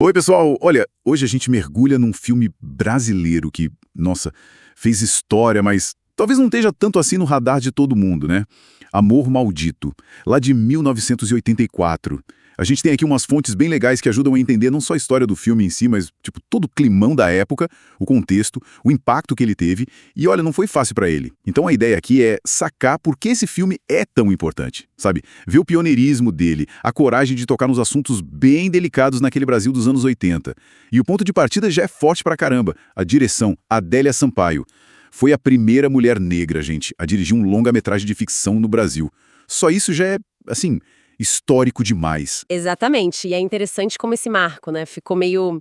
Oi, pessoal! Olha, hoje a gente mergulha num filme brasileiro que, nossa, fez história, mas talvez não esteja tanto assim no radar de todo mundo, né? Amor Maldito, lá de 1984. A gente tem aqui umas fontes bem legais que ajudam a entender não só a história do filme em si, mas, tipo, todo o climão da época, o contexto, o impacto que ele teve. E olha, não foi fácil pra ele. Então a ideia aqui é sacar por que esse filme é tão importante, sabe? Ver o pioneirismo dele, a coragem de tocar nos assuntos bem delicados naquele Brasil dos anos 80. E o ponto de partida já é forte pra caramba. A direção, Adélia Sampaio. Foi a primeira mulher negra, gente, a dirigir um longa-metragem de ficção no Brasil. Só isso já é, assim, histórico demais. Exatamente, e é interessante como esse marco, né, ficou meio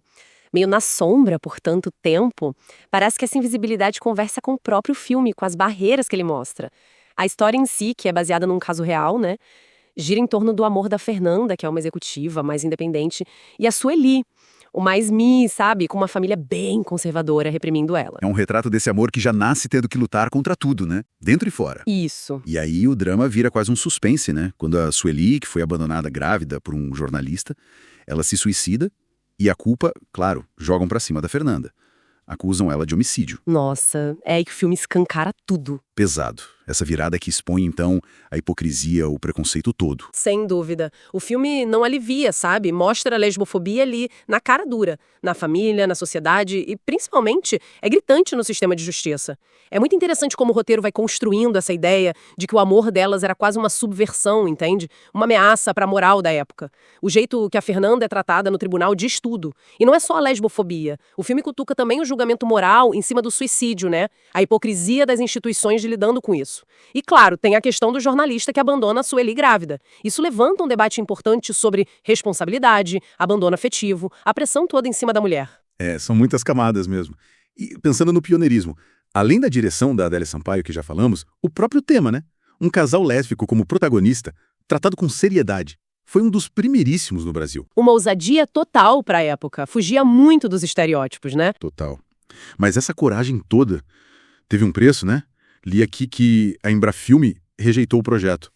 na sombra por tanto tempo. Parece que essa invisibilidade conversa com o próprio filme, com as barreiras que ele mostra. A história em si, que é baseada num caso real, né, gira em torno do amor da Fernanda, que é uma executiva mais independente, e a Sueli, o mais sabe, com uma família bem conservadora reprimindo ela. É um retrato desse amor que já nasce tendo que lutar contra tudo, né? Dentro e fora. Isso. E aí o drama vira quase um suspense, né? Quando a Sueli, que foi abandonada grávida por um jornalista, ela se suicida e a culpa, claro, jogam pra cima da Fernanda. Acusam ela de homicídio. Nossa, é aí que o filme escancara tudo. Pesado. Essa virada que expõe, então, a hipocrisia, o preconceito todo. Sem dúvida. O filme não alivia, sabe? Mostra a lesbofobia ali, na cara dura. Na família, na sociedade e, principalmente, é gritante no sistema de justiça. É muito interessante como o roteiro vai construindo essa ideia de que o amor delas era quase uma subversão, entende? Uma ameaça para a moral da época. O jeito que a Fernanda é tratada no tribunal diz tudo. E não é só a lesbofobia. O filme cutuca também o julgamento moral em cima do suicídio, né? A hipocrisia das instituições de lidando com isso. E claro, tem a questão do jornalista que abandona a Sueli grávida. Isso levanta um debate importante sobre responsabilidade, abandono afetivo, a pressão toda em cima da mulher. São muitas camadas mesmo. E pensando no pioneirismo, além da direção da Adélia Sampaio, que já falamos, o próprio tema, né? Um casal lésbico como protagonista, tratado com seriedade. Foi um dos primeiríssimos no Brasil. Uma ousadia total para a época. Fugia muito dos estereótipos, né? Total. Mas essa coragem toda teve um preço, né? Li aqui que a Embrafilme rejeitou o projeto.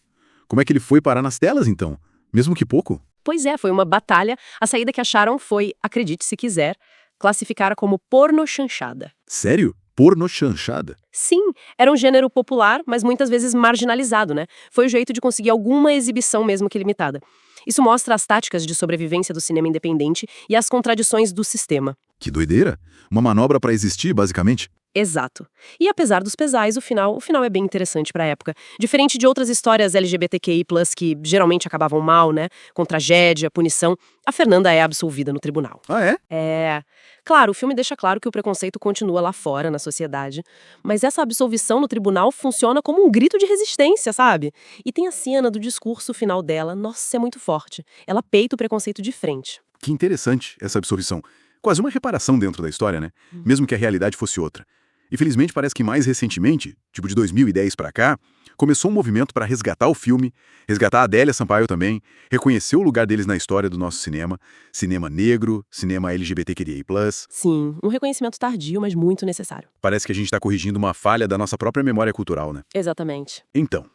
Como é que ele foi parar nas telas, então? Mesmo que pouco? Pois é, foi uma batalha. A saída que acharam foi, acredite se quiser, classificar como pornochanchada. Sério? Pornochanchada? Sim, era um gênero popular, mas muitas vezes marginalizado, né? Foi o jeito de conseguir alguma exibição mesmo que limitada. Isso mostra as táticas de sobrevivência do cinema independente e as contradições do sistema. Que doideira! Uma manobra para existir, basicamente? Exato. E apesar dos pesares, o final é bem interessante pra época. Diferente de outras histórias LGBTQI+, que geralmente acabavam mal, né? Com tragédia, punição, a Fernanda é absolvida no tribunal. Ah, é? É. Claro, o filme deixa claro que o preconceito continua lá fora, na sociedade, mas essa absolvição no tribunal funciona como um grito de resistência, sabe? E tem a cena do discurso final dela, nossa, é muito forte. Ela peita o preconceito de frente. Que interessante essa absolvição. Quase uma reparação dentro da história, né? Mesmo que a realidade fosse outra. E felizmente parece que mais recentemente, tipo de 2010 pra cá, começou um movimento para resgatar o filme, resgatar a Adélia Sampaio também, reconhecer o lugar deles na história do nosso cinema, cinema negro, cinema LGBTQIA+. Sim, um reconhecimento tardio, mas muito necessário. Parece que a gente está corrigindo uma falha da nossa própria memória cultural, né? Exatamente. Então,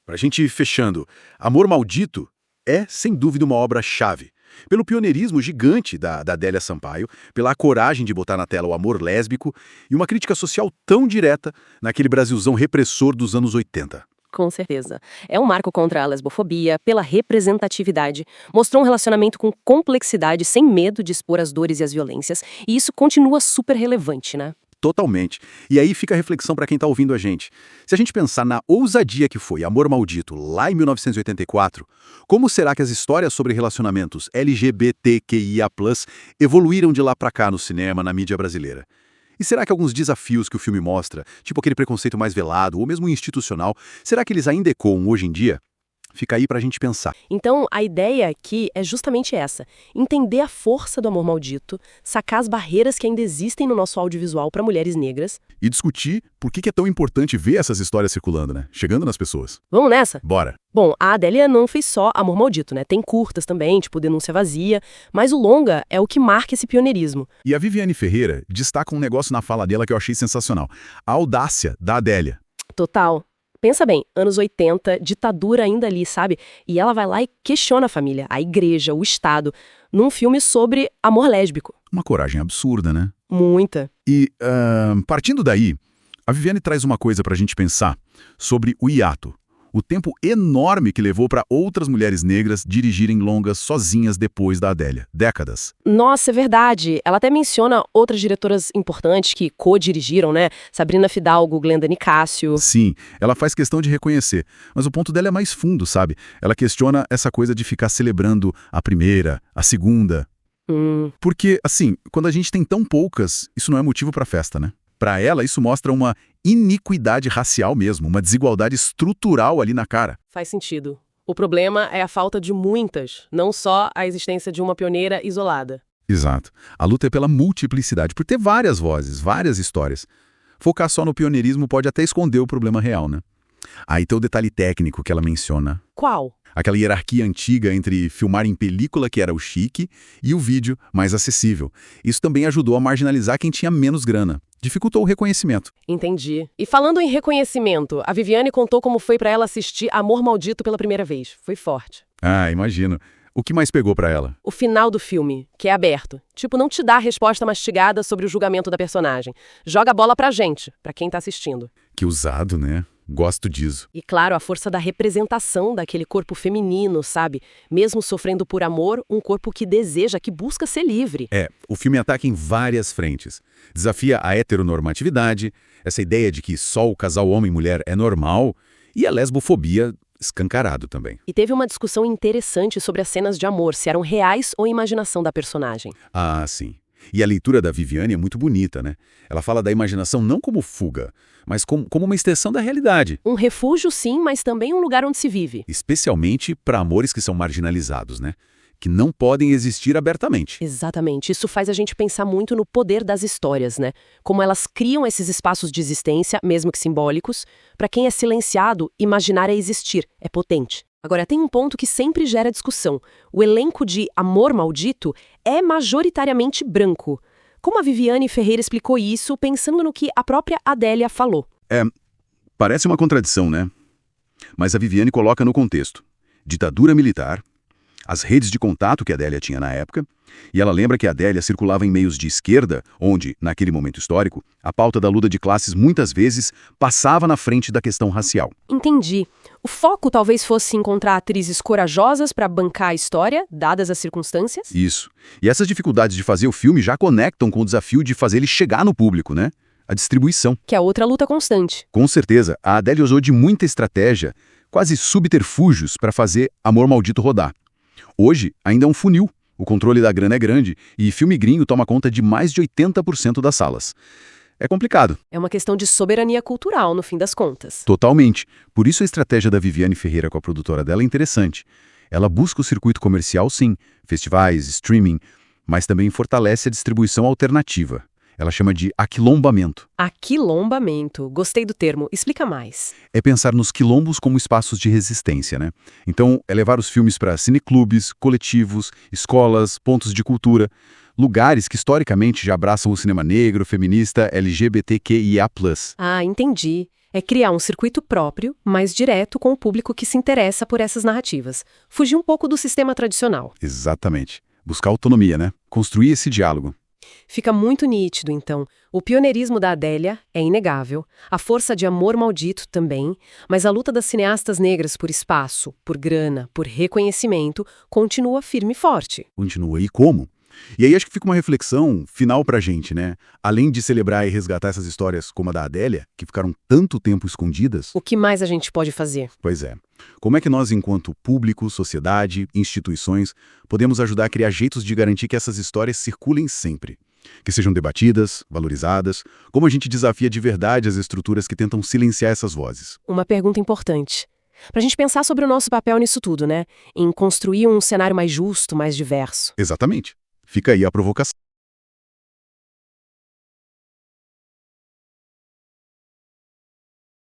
pra gente ir fechando, Amor Maldito é, sem dúvida, uma obra-chave. Pelo pioneirismo gigante da Adélia Sampaio, pela coragem de botar na tela o amor lésbico e uma crítica social tão direta naquele Brasilzão repressor dos anos 80. Com certeza. É um marco contra a lesbofobia, pela representatividade. Mostrou um relacionamento com complexidade, sem medo de expor as dores e as violências, e isso continua super relevante, né? Totalmente. E aí fica a reflexão para quem tá ouvindo a gente. Se a gente pensar na ousadia que foi Amor Maldito lá em 1984, como será que as histórias sobre relacionamentos LGBTQIA+, evoluíram de lá pra cá no cinema, na mídia brasileira? E será que alguns desafios que o filme mostra, tipo aquele preconceito mais velado ou mesmo institucional, será que eles ainda ecoam hoje em dia? Fica aí pra gente pensar. Então, a ideia aqui é justamente essa: entender a força do amor maldito, sacar as barreiras que ainda existem no nosso audiovisual para mulheres negras. E discutir por que é tão importante ver essas histórias circulando, né? Chegando nas pessoas. Vamos nessa? Bora! Bom, a Adélia não fez só Amor Maldito, né? Tem curtas também, tipo Denúncia Vazia, mas o longa é o que marca esse pioneirismo. E a Viviane Ferreira destaca um negócio na fala dela que eu achei sensacional. A audácia da Adélia. Total. Pensa bem, anos 80, ditadura ainda ali, sabe? E ela vai lá e questiona a família, a igreja, o Estado. num filme sobre amor lésbico. Uma coragem absurda, né? Muita. E, partindo daí, a Viviane traz uma coisa pra gente pensar sobre o hiato. O tempo enorme que levou para outras mulheres negras dirigirem longas sozinhas depois da Adélia. Décadas. Nossa, é verdade. Ela até menciona outras diretoras importantes que co-dirigiram, né? Sabrina Fidalgo, Glenda Nicásio. Sim, ela faz questão de reconhecer. Mas o ponto dela é mais fundo, sabe? Ela questiona essa coisa de ficar celebrando a primeira, a segunda. Porque, assim, quando a gente tem tão poucas, isso não é motivo para festa, né? Para ela, isso mostra uma iniquidade racial mesmo, uma desigualdade estrutural ali na cara. Faz sentido. O problema é a falta de muitas, não só a existência de uma pioneira isolada. Exato. A luta é pela multiplicidade, por ter várias vozes, várias histórias. Focar só no pioneirismo pode até esconder o problema real, né? Aí tem o detalhe técnico que ela menciona. Qual? Aquela hierarquia antiga entre filmar em película, que era o chique, e o vídeo, mais acessível. Isso também ajudou a marginalizar quem tinha menos grana. Dificultou o reconhecimento. Entendi. E falando em reconhecimento, a Viviane contou como foi pra ela assistir Amor Maldito pela primeira vez. Foi forte. Ah, imagino. O que mais pegou pra ela? O final do filme, que é aberto. Tipo, não te dá a resposta mastigada sobre o julgamento da personagem. Joga a bola pra gente, pra quem tá assistindo. Que usado, né? Gosto disso. E claro, a força da representação daquele corpo feminino, sabe? Mesmo sofrendo por amor, um corpo que deseja, que busca ser livre. O filme ataca em várias frentes. Desafia a heteronormatividade, essa ideia de que só o casal homem-mulher é normal, e a lesbofobia escancarado também. E teve uma discussão interessante sobre as cenas de amor, se eram reais ou imaginação da personagem. Ah, sim. E a leitura da Viviane é muito bonita, né? Ela fala da imaginação não como fuga, mas como uma extensão da realidade. Um refúgio, sim, mas também um lugar onde se vive. Especialmente para amores que são marginalizados, né? Que não podem existir abertamente. Exatamente. Isso faz a gente pensar muito no poder das histórias, né? Como elas criam esses espaços de existência, mesmo que simbólicos. Para quem é silenciado, imaginar é existir, é potente. Agora, tem um ponto que sempre gera discussão. O elenco de Amor Maldito é majoritariamente branco. Como a Viviane Ferreira explicou isso, pensando no que a própria Adélia falou? Parece uma contradição, né? Mas a Viviane coloca no contexto. Ditadura militar, as redes de contato que a Adélia tinha na época, e ela lembra que a Adélia circulava em meios de esquerda, onde, naquele momento histórico, a pauta da luta de classes muitas vezes passava na frente da questão racial. Entendi. O foco talvez fosse encontrar atrizes corajosas para bancar a história, dadas as circunstâncias? Isso. E essas dificuldades de fazer o filme já conectam com o desafio de fazer ele chegar no público, né? A distribuição. Que é outra luta constante. Com certeza, a Adélia usou de muita estratégia, quase subterfúgios, para fazer Amor Maldito rodar. Hoje, ainda é um funil. O controle da grana é grande e filme gringo toma conta de mais de 80% das salas. É complicado. É uma questão de soberania cultural, no fim das contas. Totalmente. Por isso a estratégia da Viviane Ferreira com a produtora dela é interessante. Ela busca o circuito comercial, sim, festivais, streaming, mas também fortalece a distribuição alternativa. Ela chama de aquilombamento. Aquilombamento. Gostei do termo. Explica mais. É pensar nos quilombos como espaços de resistência, né? Então, é levar os filmes para cineclubes, coletivos, escolas, pontos de cultura, lugares que historicamente já abraçam o cinema negro, feminista, LGBTQIA+. Ah, entendi. É criar um circuito próprio, mais direto com o público que se interessa por essas narrativas. Fugir um pouco do sistema tradicional. Exatamente. Buscar autonomia, né? Construir esse diálogo. Fica muito nítido, então. O pioneirismo da Adélia é inegável, a força de Amor Maldito também, mas a luta das cineastas negras por espaço, por grana, por reconhecimento, continua firme e forte. Continua. E como? E aí acho que fica uma reflexão final pra gente, né? Além de celebrar e resgatar essas histórias como a da Adélia, que ficaram tanto tempo escondidas... O que mais a gente pode fazer? Pois é. Como é que nós, enquanto público, sociedade, instituições, podemos ajudar a criar jeitos de garantir que essas histórias circulem sempre? Que sejam debatidas, valorizadas, como a gente desafia de verdade as estruturas que tentam silenciar essas vozes? Uma pergunta importante. Pra gente pensar sobre o nosso papel nisso tudo, né? Em construir um cenário mais justo, mais diverso. Exatamente. Fica aí a provocação.